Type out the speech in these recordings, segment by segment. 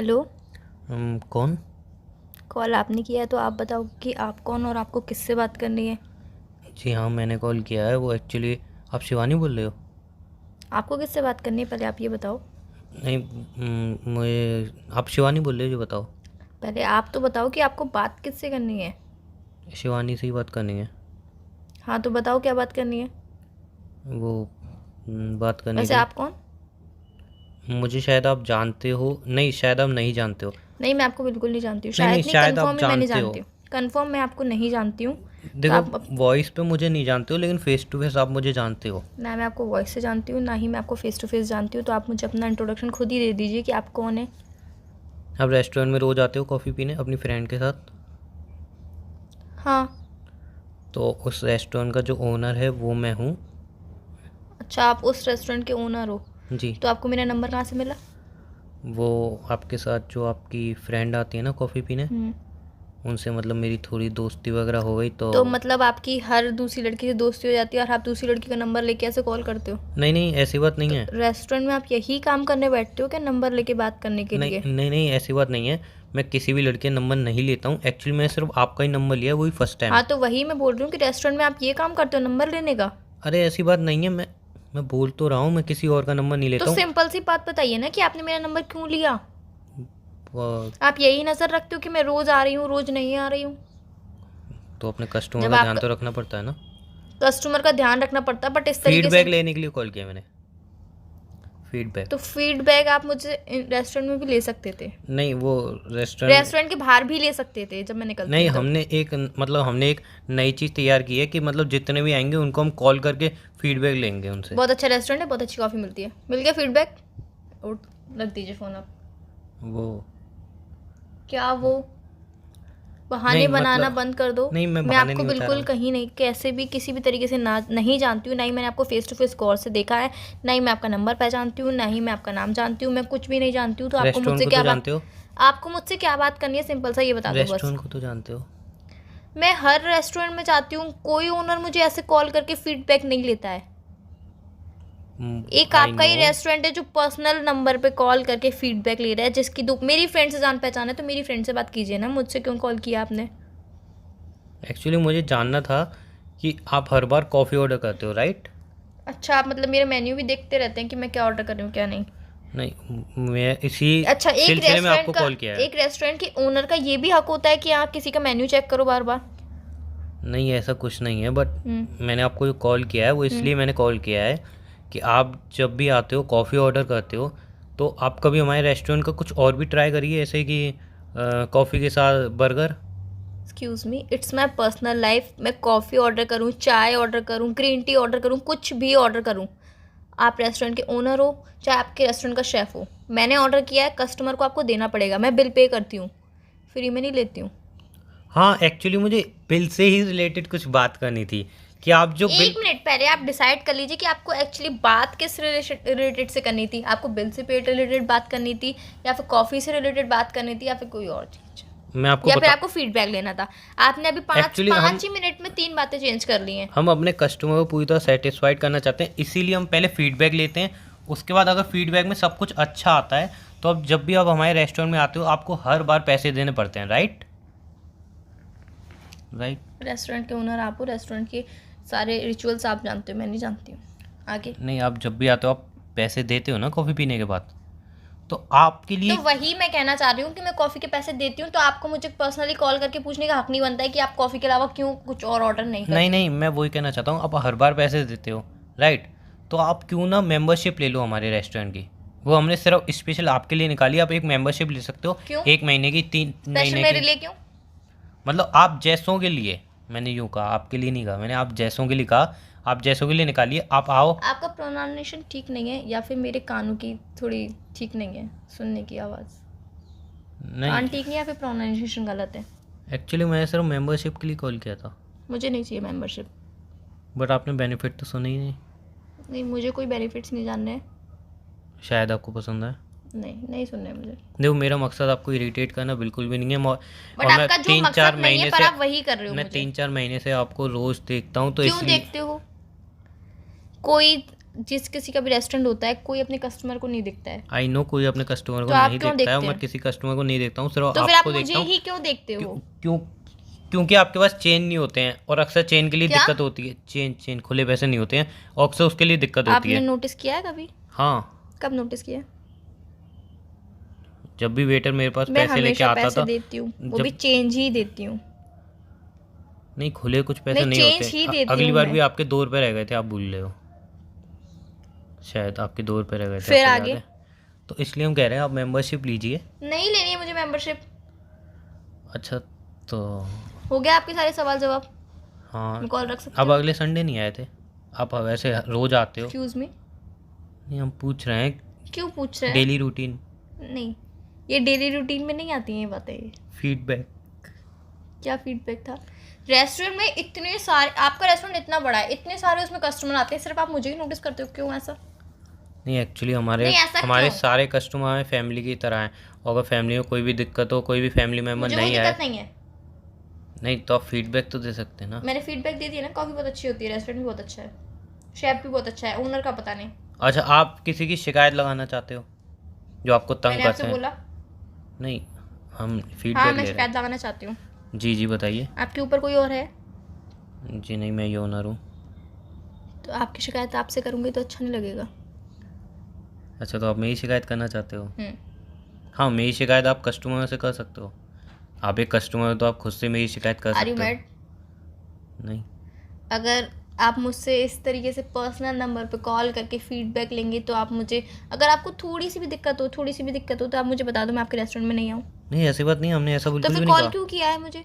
Hello. कौन? Call आपने किया है तो आप बताओ कि आप कौन और आपको किससे बात करनी है। जी हाँ, मैंने कॉल किया है। वो एक्चुअली आप शिवानी बोल रहे हो? आपको किससे बात करनी है पहले आप ये बताओ। नहीं, मुझे आप शिवानी बोल रहे हो जो बताओ। पहले आप तो बताओ कि आपको बात किससे करनी है। शिवानी से ही बात करनी है। हाँ तो बताओ क्या बात करनी है। वो बात करनी वैसे थी। आप कौन। मुझे शायद आप जानते हो, नहीं शायद आप नहीं जानते हो। नहीं मैं आपको बिल्कुल नहीं जानती हूँ, नहीं नहीं, शायद नहीं शायद आप कन्फर्म ही मैं नहीं जानते हो। जानती हूँ। कन्फर्म मैं आपको नहीं जानती हूँ। तो देखो, आप वॉइस पे मुझे नहीं जानते हो लेकिन फेस टू फेस आप मुझे जानते हो। ना मैं आपको वॉइस से जानती हूँ ना ही मैं आपको फेस टू फेस जानती हूँ, तो आप मुझे अपना इंट्रोडक्शन खुद ही दे दीजिए कि आप कौन है। आप रेस्टोरेंट में रोज़ आते हो कॉफ़ी पीने अपनी फ्रेंड के साथ? हाँ। तो उस रेस्टोरेंट का जो ओनर है वो मैं हूँ। अच्छा आप उस रेस्टोरेंट के ओनर हो। जी। तो आपको मेरा नंबर कहाँ से मिला। वो आपके साथ जो आपकी फ्रेंड आती है ना कॉफ़ी पीने, हम्म। उनसे मतलब मेरी थोड़ी दोस्ती वगैरह हो गई तो। तो मतलब आपकी हर दूसरी लड़की से दोस्ती हो जाती है और आप दूसरी लड़की का नंबर लेके ऐसे कॉल करते हो। नहीं नहीं, ऐसी बात नहीं तो है। रेस्टोरेंट में आप यही काम करने बैठते हो क्या, नंबर लेके बात करने के लिए। नहीं नहीं नहीं, ऐसी बात नहीं है। मैं किसी भी लड़के का नंबर नहीं लेता हूँ। एक्चुअली मैंने सिर्फ आपका ही नंबर लिया है, वही फर्स्ट टाइम। हाँ तो वही मैं बोल रही हूँ कि रेस्टोरेंट में आप ये काम करते हो नंबर लेने का। अरे ऐसी बात नहीं है। मैं बोल तो रहा हूँ, मैं किसी और का नंबर नहीं तो लेता हूँ। सिंपल सी बात बताइए ना कि आपने मेरा नंबर क्यों लिया। वो- आप यही नज़र रखते हो कि मैं रोज़ आ रही हूँ रोज़ नहीं आ रही हूँ। तो अपने कस्टमर जब का ध्यान आप तो रखना पड़ता है ना। कस्टमर का ध्यान रखना पड़ता है बट इस तरीके फीडबैक से। लेने के लिए कॉल किया मैंने। फीडबैक। तो फीडबैक आप मुझे रेस्टोरेंट में भी ले सकते थे। नहीं, वो रेस्टोरेंट। रेस्टोरेंट के बाहर भी ले सकते थे जब मैं निकलती नहीं, हूँ तब। हमने एक नई चीज़ तैयार की है कि मतलब जितने भी आएंगे उनको हम कॉल करके फीडबैक लेंगे उनसे। बहुत अच्छा रेस्टोरेंट है, बहुत अच्छी कॉफ़ी मिलती है, मिल गया फीडबैक। उठ रख दीजिए फ़ोन आप। वो क्या वो बहाने नहीं बनाना मतलब, बंद कर दो। नहीं मैं मैं बहाने आपको नहीं बता रहा बिल्कुल हूँ। कहीं नहीं कैसे भी किसी भी तरीके से ना नहीं जानती हूँ, ना ही मैंने आपको फेस टू फेस गौर से देखा है, ना ही मैं आपका नंबर पहचानती हूँ, ना ही मैं आपका नाम जानती हूँ, मैं कुछ भी नहीं जानती हूँ। तो आपको रेस्टोरेंट मुझसे को क्या तो बात जानते हो? आपको मुझसे क्या बात करनी है, सिंपल सा ये बता दो बस। रेस्टोरेंट को तो जानते हो? मैं हर रेस्टोरेंट में जाती हूँ, कोई ओनर मुझे ऐसे कॉल करके फीडबैक नहीं लेता है। एक आई आपका नो। ही रेस्टोरेंट है जो पर्सनल नंबर पे कॉल करके फीडबैक ले रहा है, जिसकी दो मेरी फ्रेंड से जान पहचान है, तो मेरी फ्रेंड से बात कीजिए ना, मुझसे क्यों कॉल किया आपने। एक्चुअली मुझे जानना था कि आप हर बार कॉफ़ी ऑर्डर करते हो, राइट? अच्छा आप मतलब मेरा मेन्यू भी देखते रहते हैं कि मैं क्या ऑर्डर कर रही हूँ क्या नहीं। नहीं, मैं इसी अच्छा सिलसिले में आपको कॉल किया है। एक रेस्टोरेंट के ओनर का ये भी हक होता है कि आप किसी का मेन्यू चेक करो बार बार। नहीं, ऐसा कुछ नहीं है, बट हम्म। मैंने आपको जो कॉल किया है वो हम्म। इसलिए मैंने कॉल किया है कि आप जब भी आते हो कॉफ़ी ऑर्डर करते हो तो आप कभी हमारे रेस्टोरेंट का कुछ और भी ट्राई करिए, ऐसे कि कॉफ़ी के साथ burger. Excuse me, it's my personal life. मैं कॉफ़ी ऑर्डर करूँ, चाय ऑर्डर करूँ, ग्रीन टी ऑर्डर करूँ, कुछ भी ऑर्डर करूँ, आप रेस्टोरेंट के ओनर हो चाहे आपके रेस्टोरेंट का शेफ़ हो, मैंने ऑर्डर किया है, कस्टमर को आपको देना पड़ेगा। मैं बिल पे करती हूँ, फ्री में नहीं लेती हूँ। हाँ, एक्चुअली मुझे बिल से ही रिलेटेड कुछ बात करनी थी कि आप जो बिल। एक मिनट पहले आप डिसाइड कर लीजिए कि आपको एक्चुअली बात किस रिलेटेड से करनी थी। आपको बिल से पे रिलेटेड बात करनी थी, या फिर कॉफ़ी से रिलेटेड बात करनी थी, या फिर कोई और चीज़, मैं आपको या फिर बता। आपको फीडबैक लेना था। आपने अभी पाँच एक्चुअली पाँच ही मिनट में 3 बातें चेंज कर ली हैं। हम अपने कस्टमर को पूरी तरह सेटिस्फाइड करना चाहते हैं, इसीलिए हम पहले फीडबैक लेते हैं। उसके बाद अगर फीडबैक में सब कुछ अच्छा आता है तो अब जब भी आप हमारे रेस्टोरेंट में आते हो आपको हर बार पैसे देने पड़ते हैं, राइट? राइट। रेस्टोरेंट के ओनर आप हो, रेस्टोरेंट के सारे रिचुअल्स आप जानते हो, मैं नहीं जानती हूँ। आगे। नहीं, आप जब भी आते हो आप पैसे देते हो ना कॉफ़ी पीने के बाद, तो आपके तो लिए। वही मैं कहना चाह रही हूँ कि मैं कॉफ़ी के पैसे देती हूँ, तो आपको मुझे पर्सनली कॉल करके पूछने का हक नहीं बनता है कि आप कॉफ़ी के अलावा क्यों कुछ और ऑर्डर नहीं नहीं करते। नहीं, मैं वही कहना चाहता हूँ, आप हर बार पैसे देते हो, राइट? तो आप क्यों ना मेंबरशिप ले लो हमारे रेस्टोरेंट की। वो हमने सिर्फ स्पेशल आपके लिए निकाली, आप एक मेंबरशिप ले सकते हो। क्यों। 1 महीने की, 3 स्पेशल महीने मेरे की। लिए क्यों। मतलब आप जैसों के लिए। मैंने यूँ कहा, आपके लिए नहीं कहा मैंने, आप जैसों के लिए कहा। आप जैसों के लिए निकालिए, आप आओ। आपका प्रोनाउंसिएशन ठीक नहीं है, या फिर मेरे कानों की थोड़ी ठीक नहीं है सुनने की आवाज़। नहीं, कान ठीक नहीं है या फिर प्रोनाउंसिएशन गलत है। एक्चुअली मैंने सिर्फ मेंबरशिप के लिए कॉल किया था। मुझे नहीं चाहिए मेंबरशिप। बट आपने बेनिफिट तो सुना ही नहीं। नहीं मुझे कोई बेनिफिट्स नहीं जानने हैं। शायद आपको पसंद है। नहीं नहीं सुनने हैं मुझे। देखो, मेरा मकसद आपको इरिटेट करना बिल्कुल भी नहीं है। बट और मैं आपका जो तीन चार मकसद नहीं है महीने पर से आप वही कर रहे हो मैं मुझे। 3-4 महीने से आपको रोज़ देखता हूँ तो क्यों इसलिए। देखते हो। कोई जिस किसी का भी रेस्टोरेंट होता है, कोई अपने कस्टमर को नहीं दिखता है। आई नो कोई अपने कस्टमर को तो आप नहीं क्यों देखता है, देखते मैं हैं? किसी कस्टमर को नहीं देखता हूँ, सिर्फ तो फिर आप आपको मुझे देखता हूँ। ही क्यों देखते हो? क्यों? क्योंकि आपके पास चेन नहीं होते हैं, और अक्सर चेन के लिए क्या? दिक्कत होती है। चेन चेन खुले पैसे नहीं होते हैं, और अक्सर उसके लिए दिक्कत होती आपने है। नोटिस किया है कभी? हाँ, कब नोटिस किया? जब भी वेटर मेरे पास मैं पैसे लेके हमेशा आता पैसे था। देती हूँ, वो भी जब चेंज ही देती हूँ। नहीं, खुले कुछ पैसे नहीं, नहीं चेंज होते। ही देती अगली हूँ बार मैं। भी आपके 2 रुपये रह गए थे, आप भूल रहे हो। शायद आपके 2 रुपये रह गए थे, फिर आपको याद आगे? है? तो इसलिए हम कह रहे हैं आप मेंबरशिप लीजिए। नहीं लेनी है मुझे मेंबरशिप। अच्छा, तो हो गया आपके सारे सवाल जवाब? हाँ, मैं कॉल रख सकती अब हूँ? अगले संडे नहीं आए थे आप? वैसे रोज आते हो। Excuse me? नहीं, हम पूछ रहे हैं क्यों पूछ रहे हैं? डेली रूटीन नहीं, ये डेली रूटीन में नहीं आती हैं ये बातें। फीडबैक। क्या फीडबैक था? रेस्टोरेंट में इतने सारे, आपका रेस्टोरेंट इतना बड़ा है, इतने सारे उसमें कस्टमर आते हैं, सिर्फ आप मुझे ही नोटिस करते हो, क्यों ऐसा? नहीं, एक्चुअली हमारे नहीं, ऐसा हमारे क्यों? सारे कस्टमर हमें फैमिली की तरह हैं, और अगर फैमिली में कोई भी दिक्कत हो, कोई भी फैमिली मेम्बर मुझे कोई नहीं आए, दिक्कत नहीं है। नहीं तो आप फीडबैक तो दे सकते हैं ना। मैंने फीडबैक दे दिया ना, कॉफ़ी बहुत अच्छी होती है, रेस्टोरेंट भी बहुत अच्छा है, शेफ भी बहुत अच्छा है, ओनर का पता नहीं। अच्छा, आप किसी की शिकायत लगाना चाहते हो जो आपको तंग मैंने करते आपसे हैं? बोला? नहीं, हम हाँ, फीडबैक मैं ले रहे शिकायत लगाना चाहती हूँ। हैं। जी जी, बताइए। आपके ऊपर कोई और है? जी नहीं, मैं ये ओनर हूँ। तो आपकी शिकायत आपसे करूँगी तो अच्छा नहीं लगेगा। अच्छा, तो आप मेरी शिकायत करना चाहते हो? हम्म। हाँ, मेरी शिकायत आप कस्टमर से कर सकते हो। आप एक कस्टमर हो तो आप खुद से मेरी शिकायत कर आर यू सकते मैड? हो। नहीं, अगर आप मुझसे इस तरीके से पर्सनल नंबर पे कॉल करके फीडबैक लेंगे तो आप मुझे, अगर आपको थोड़ी सी भी दिक्कत हो तो आप मुझे बता दो, मैं आपके रेस्टोरेंट में नहीं आऊँ। नहीं ऐसी बात नहीं, हमने ऐसा तो बिल्कुल फिर भी नहीं कॉल कहा। क्यों किया है मुझे?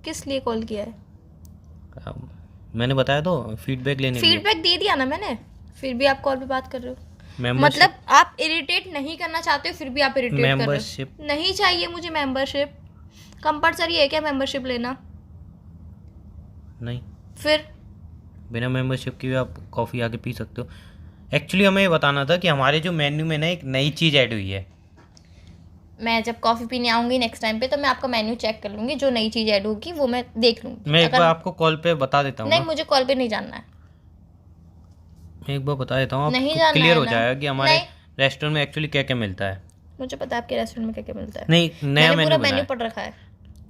किस लिए कॉल किया है? मैंने बताया तो, फीडबैक लेने के लिए। फीडबैक दे दिया ना मैंने, फिर भी आप कॉल पे बात कर रहे हो। मेंबरशिप। मतलब आप इरिटेट नहीं करना चाहते हो, फिर भी आप इरिटेट कर रहे मेंबरशिप हो। नहीं चाहिए मुझे मेंबरशिप। कंपलसरी है क्या मेंबरशिप लेना? नहीं, फिर बिना मेंबरशिप के भी आप कॉफ़ी आके पी सकते हो। एक्चुअली हमें ये बताना था कि हमारे जो मेन्यू में ना एक नई चीज़ ऐड हुई है। मैं जब कॉफ़ी पीने आऊँगी नेक्स्ट टाइम पे तो मैं आपका मेन्यू चेक कर लूँगी, जो नई चीज़ ऐड होगी वो मैं देख लूँगी। मैं एक बार आपको कॉल पे बता देता हूँ नहीं, ना। मुझे कॉल पे नहीं जानना है। मैं एक बार बता देता हूँ, नहीं आपको जानना क्लियर है हो ना। जाएगा कि हमारे नहीं, रेस्टोरेंट में एक्चुअली क्या क्या मिलता है। मुझे पता है आपके रेस्टोरेंट में क्या क्या मिलता है। नहीं, नया मैंने पूरा मेन्यू बना मेन्यू है। पढ़ रखा है।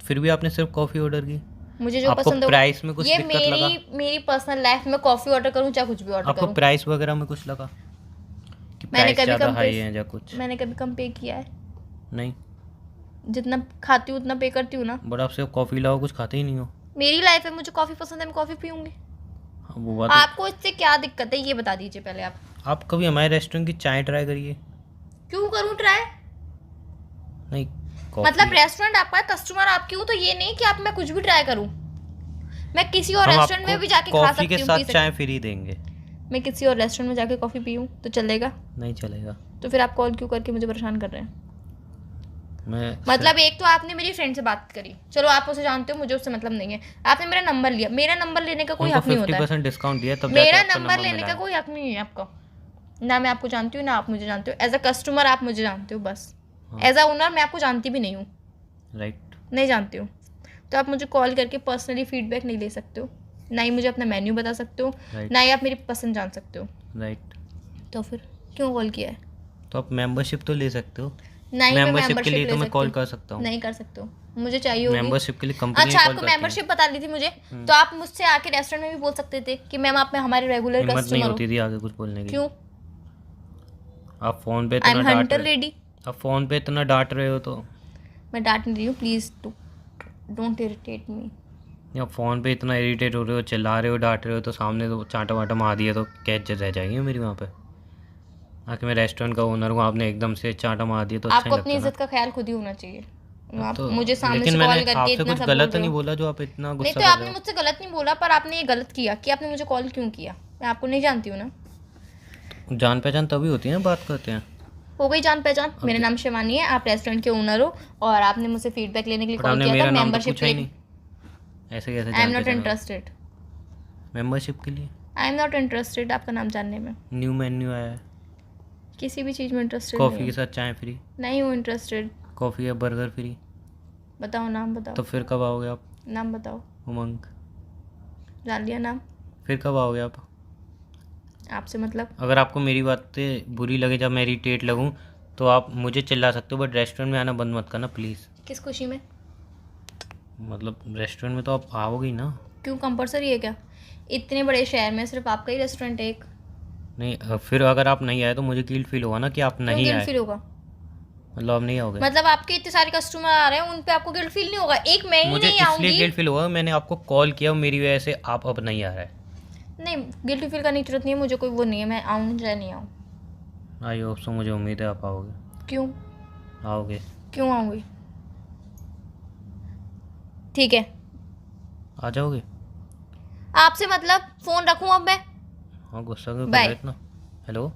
फिर भी आपने सिर्फ कॉफ़ी ऑर्डर की। मुझे जो आपको पसंद होगा। प्राइस में कुछ ये दिक्कत लगा? मेरी पर्सनल लाइफ में कॉफ़ी ऑर्डर करूँ चाहे कुछ भी ऑर्डर आपको करूँ। प्राइस वगैरह में कुछ लगा कि मैंने प्राइस कभी ज़्यादा कम हाई है या कुछ? मैंने कभी कम पे किया है? नहीं, जितना खाती हूँ उतना पे करती हूँ ना। बट आप सिर्फ कॉफ़ी लाओ, कुछ खाते ही नहीं हो। मेरी लाइफ है, मुझे कॉफ़ी पसंद है, मैं कॉफ़ी पीऊँगी। हाँ, वो बात आपको इससे क्या दिक्कत है ये बता दीजिए पहले आप। आप कभी हमारे रेस्टोरेंट की चाय ट्राई करिए। क्यों करूँ ट्राई? नहीं, कॉफ़ी मतलब रेस्टोरेंट आपका है, कस्टमर आपकी हूँ, तो ये नहीं कि आप मैं कुछ भी ट्राई करूँ। मैं किसी और हम रेस्टोरेंट में आपको भी जाके खा कॉफ़ी सकती के हूँ, साथ पी सकती चाय फ्री देंगे। हूँ। मैं किसी और रेस्टोरेंट में जाके कॉफ़ी पीऊँ तो चलेगा? नहीं चलेगा। तो फिर आप कॉल क्यों करके मुझे परेशान कर रहे हैं? मैं मतलब एक तो आपने मेरी फ्रेंड से बात करी, चलो आप उसे जानते हो, मुझे उससे मतलब नहीं है। आपने मेरा नंबर लिया, मेरा नंबर लेने का कोई उनको हक नहीं होता है। 50% डिस्काउंट दिया तब जाके मेरा आपका नंबर लेने मिला का है। कोई हक नहीं है आपका। ना मैं आपको जानती हूँ ना आप मुझे जानते हो। एज अ कस्टमर आप मुझे जानते हो बस। हाँ। एज अ ओनर मैं आपको जानती भी नहीं हूँ। राइट। नहीं जानती हूँ। तो आप मुझे कॉल करके पर्सनली फीडबैक नहीं ले सकते हो, ना ही मुझे अपना मेन्यू बता सकते हो, राइट। ना ही आप मेरी पसंद जान सकते हो। राइट। तो फिर क्यों कॉल किया है? तो आप मेंबरशिप तो ले सकते हो। नहीं, मैं मेंबरशिप के मेंबरशिप लिए ले तो मैं सकती कॉल हूँ। कर सकता हूँ। नहीं कर सकते हो, मुझे चाहिए होगी। मेंबरशिप के लिए कंपनी अच्छा, कॉल आपको करती है। मेंबरशिप बता दी थी मुझे, तो आप मुझसे आके रेस्टोरेंट में भी बोल सकते थे कि मैम आप में हमारे रेगुलर हिम्मत नहीं कस्टमर हो। होती थी आगे कुछ बोलने की। क्यों? आप फ़ोन पे आई इतना एम डांट हंटर रहे लेडी। आप फ़ोन पे इतना डांट रहे हो तो। मैं डांट नहीं रही हूँ, प्लीज़ डोंट इरिटेट मी। या फ़ोन पे इतना इरिटेट हो रहे हो, चिल्ला रहे हो, डांट रहे हो, तो सामने तो चांटा वाटा मार दिया तो क्या इज्जत रह जाएगी मेरी वहाँ पे? आके मैं रेस्टोरेंट का ओनर हूँ, आपने एकदम से चांटा मार दिया तो अच्छा आपको नहीं अपनी लगता इज्जत का ख्याल खुद ही होना चाहिए। ना। आप तो मुझे सामने लेकिन से मैंने कॉल करके आपसे इतना कुछ सब बोल गलत रहे नहीं हो। बोला जो आप इतना नहीं, गुस्सा तो कर आपने रहे हो। मुझसे गलत नहीं बोला, पर आपने ये गलत किया कि आपने मुझे कॉल क्यों किया। मैं आपको नहीं जानती हूँ ना। जान पहचान तभी होती है ना, बात करते हैं। हो गई जान पहचान। मेरा नाम शिवानी है, आप रेस्टोरेंट के ओनर हो और आपने मुझसे फीडबैक लेने के लिए बट कॉल आपने किया था मेरा नाम तो मेंबरशिप पूछा ही लेने। नहीं। ऐसे कैसे आई एम जान नॉट पहचान इंटरेस्टेड। मेंबरशिप के लिए आई एम नॉट इंटरेस्टेड आपका नाम जानने में। न्यू मेन्यू आया है। किसी भी चीज़ में इंटरेस्टेड कॉफ़ी नहीं के हूँ। साथ चाय फ्री। नहीं हूँ इंटरेस्टेड। कॉफ़ी या बर्गर फ्री। बताओ नाम बताओ। तो फिर कब आओगे आप? नाम बताओ। उमंग। जान लिया नाम। फिर कब आओगे आप? आपसे मतलब? अगर आपको मेरी बातें बुरी लगे, जब मैं इरिटेट लगूँ, तो आप मुझे चिल्ला सकते हो, बट रेस्टोरेंट में आना बंद मत करना प्लीज़। किस खुशी में? मतलब रेस्टोरेंट में तो आप आओगे ही ना। क्यों, कंपलसरी है क्या? इतने बड़े शहर में सिर्फ आपका ही रेस्टोरेंट है एक? नहीं, फिर अगर आप नहीं आए तो मुझे गिल्ट फील होगा ना कि आप क्यों नहीं गिल्ट आए। फील होगा? मतलब आप नहीं आओगे। मतलब आपके इतने सारे कस्टमर आ रहे हैं, उन पे आपको गिल्ट फील नहीं होगा? एक मैं ही मुझे नहीं इसलिए आऊंगी। गिल्ट फील होगा, मैंने आपको कॉल किया, मेरी वजह से आप अब नहीं आ रहे। नहीं, गिल्ट फील करने की जरूरत नहीं है मुझे, कोई वो नहीं है, मैं आऊँ चाहे नहीं आऊँ। आई होप सो, मुझे उम्मीद है आप आओगे। क्यों? आओगे। क्यों आऊँगी? ठीक है, आ जाओगे। आपसे मतलब, फोन रखूँ अब मैं? हाँ, गुस्सा क्यों कर बाय। रहे हो इतना? हेलो।